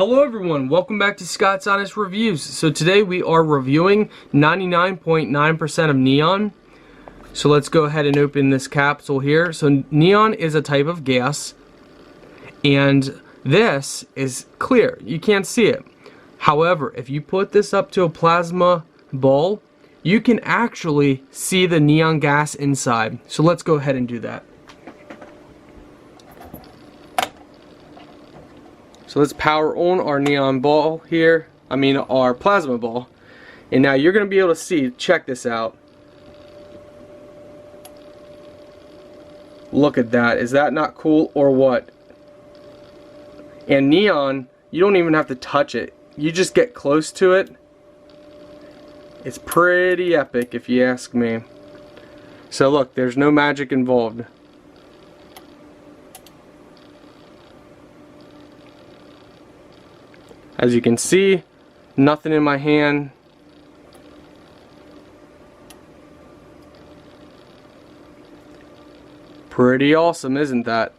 Hello everyone, welcome back to Scott's Honest Reviews. So today we are reviewing 99.9% of neon. So let's go ahead and open this capsule here. So neon is a type of gas, and this is clear. You can't see it. However, if you put this up to a plasma ball, you can actually see the neon gas inside. So let's go ahead and do that. So let's power on our neon ball here, our plasma ball. And now you're going to be able to see, check this out. Look at that, is that not cool or what? And neon, you don't even have to touch it. You just get close to it. It's pretty epic if you ask me. So look, there's no magic involved. As you can see, nothing in my hand. Pretty awesome, isn't that?